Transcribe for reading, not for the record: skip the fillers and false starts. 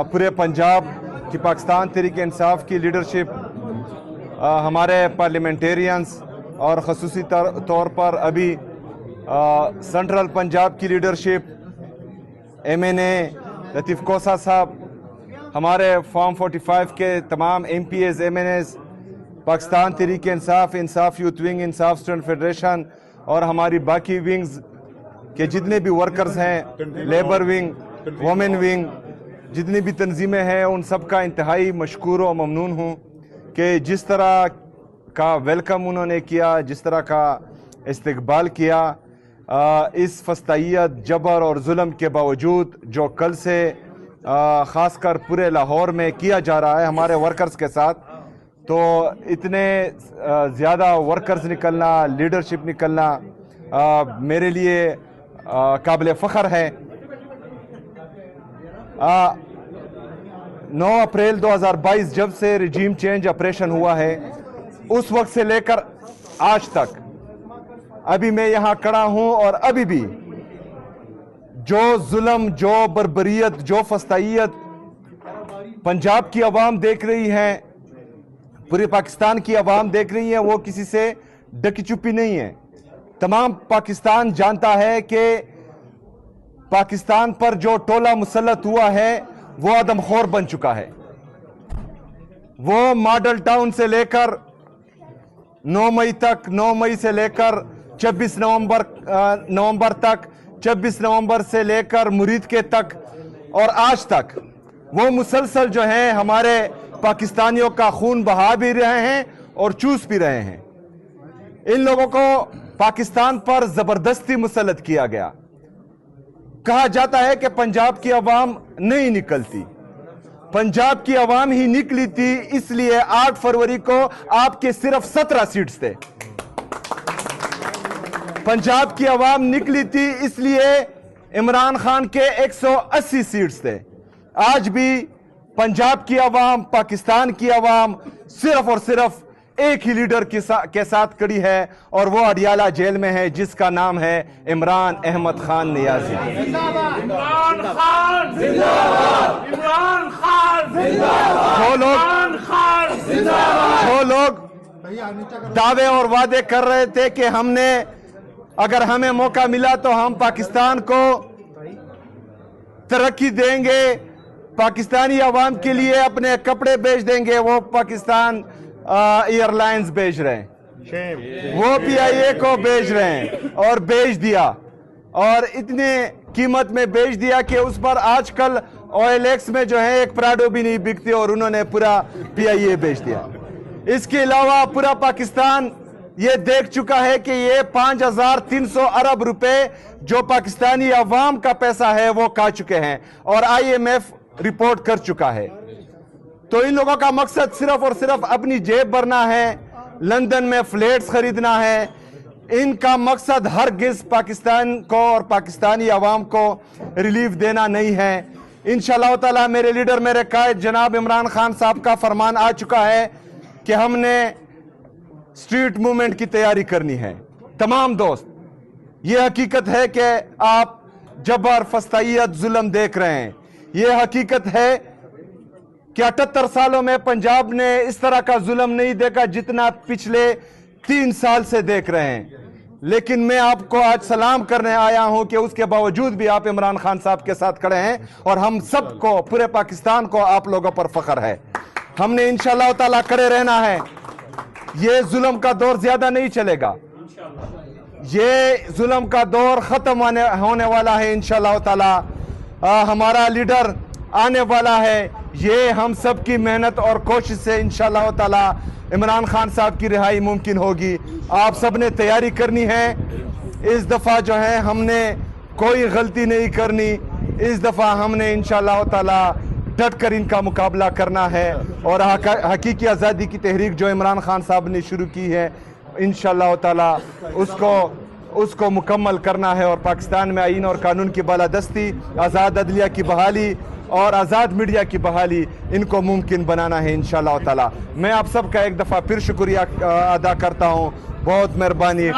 पूरे पंजाब की पाकिस्तान तहरीक इंसाफ की लीडरशिप, हमारे पार्लियामेंटेरियंस और ख़ुसूसी तौर पर अभी सेंट्रल पंजाब की लीडरशिप, MNA लतीफ़ कोसा साहब, हमारे फॉर्म 45 के तमाम MPs, MNAs, पाकिस्तान तहरीक इंसाफ, इंसाफ यूथ विंग, इंसाफ स्टूडेंट फेडरेशन और हमारी बाकी विंग्स के जितने भी वर्कर्स हैं, लेबर विंग, वोमेन विंग, जितनी भी तंजीमें हैं, उन सब का इंतहाई मशकूर और ममनून हूँ कि जिस तरह का वेलकम उन्होंने किया, जिस तरह का इस्तकबाल किया, इस फस्तायत, जबर और जुल्म के बावजूद जो कल से ख़ासकर पूरे लाहौर में किया जा रहा है हमारे वर्कर्स के साथ, तो इतने ज़्यादा वर्कर्स निकलना, लीडरशिप निकलना मेरे लिए काबिल फ़ख्र है। 9 अप्रैल 2022 जब से रिजीम चेंज ऑपरेशन हुआ है, उस वक्त से लेकर आज तक अभी मैं यहाँ खड़ा हूँ और अभी भी जो जुल्म, जो बर्बरियत, जो फस्तायत पंजाब की आवाम देख रही है, पूरे पाकिस्तान की आवाम देख रही है, वो किसी से ढकी छुपी नहीं है। तमाम पाकिस्तान जानता है कि पाकिस्तान पर जो टोला मुसल्लत हुआ है वो आदमखोर बन चुका है। वो मॉडल टाउन से लेकर 9 मई तक, 9 मई से लेकर 26 नवंबर तक, 26 नवंबर से लेकर मुरीद के तक और आज तक वो मुसलसल जो है हमारे पाकिस्तानियों का खून बहा भी रहे हैं और चूस भी रहे हैं। इन लोगों को पाकिस्तान पर जबरदस्ती मुसल्लत किया गया। कहा जाता है कि पंजाब की आवाम नहीं निकलती, पंजाब की आवाम ही निकली थी, इसलिए 8 फरवरी को आपके सिर्फ 17 सीट्स थे। पंजाब की आवाम निकली थी इसलिए इमरान खान के 180 सीट्स थे। आज भी पंजाब की आवाम, पाकिस्तान की आवाम सिर्फ और सिर्फ एक ही लीडर के साथ खड़ी है और वो अडियाला जेल में है, जिसका नाम है इमरान अहमद खान नियाजी। इमरान खान जिंदाबाद, इमरान खान जिंदाबाद, जो लोग दावे और वादे कर रहे थे कि हमने, अगर हमें मौका मिला तो हम पाकिस्तान को तरक्की देंगे, पाकिस्तानी आवाम के लिए अपने कपड़े बेच देंगे, वो पाकिस्तान एयरलाइंस बेच रहे हैं, वो PIA को बेच रहे हैं और बेच दिया, और इतने कीमत में बेच दिया कि उस पर आजकल OLX में जो है एक प्राडो भी नहीं बिकती और उन्होंने पूरा PIA बेच दिया। इसके अलावा पूरा पाकिस्तान ये देख चुका है कि ये 5300 अरब रुपए जो पाकिस्तानी अवाम का पैसा है वो खा चुके हैं और IMF रिपोर्ट कर चुका है। तो इन लोगों का मकसद सिर्फ और सिर्फ अपनी जेब भरना है, लंदन में फ्लैट्स खरीदना है। इनका मकसद हरगिज़ पाकिस्तान को और पाकिस्तानी अवाम को रिलीफ देना नहीं है। इंशाअल्लाह ताला मेरे लीडर, मेरे कायद जनाब इमरान खान साहब का फरमान आ चुका है कि हमने स्ट्रीट मूवमेंट की तैयारी करनी है। तमाम दोस्त, ये हकीकत है कि आप जबर, फस्तायत, जुल्म देख रहे हैं। ये हकीकत है कि 78 सालों में पंजाब ने इस तरह का जुल्म नहीं देखा जितना पिछले 3 साल से देख रहे हैं। लेकिन मैं आपको आज सलाम करने आया हूं कि उसके बावजूद भी आप इमरान खान साहब के साथ खड़े हैं और हम सबको, पूरे पाकिस्तान को आप लोगों पर फख्र है। हमने इंशाअल्लाह ताला खड़े रहना है। ये जुल्म का दौर ज्यादा नहीं चलेगा, ये जुल्म का दौर खत्म होने वाला है इंशाअल्लाह ताला। हमारा लीडर आने वाला है। ये हम सब की मेहनत और कोशिश से इंशाअल्लाह ताला इमरान खान साहब की रिहाई मुमकिन होगी। आप सब ने तैयारी करनी है। इस दफ़ा जो है हमने कोई गलती नहीं करनी। इस दफ़ा हमने इंशाअल्लाह ताला डट कर इनका मुकाबला करना है और हकीकी आज़ादी की तहरीक जो इमरान खान साहब ने शुरू की है, इंशाअल्लाह ताला उसको मुकम्मल करना है और पाकिस्तान में आईन और कानून की बालादस्ती, आज़ाद अदलिया की बहाली और आज़ाद मीडिया की बहाली, इनको मुमकिन बनाना है इंशाअल्लाह ताला। मैं आप सबका एक दफ़ा फिर शुक्रिया अदा करता हूँ। बहुत मेहरबानी।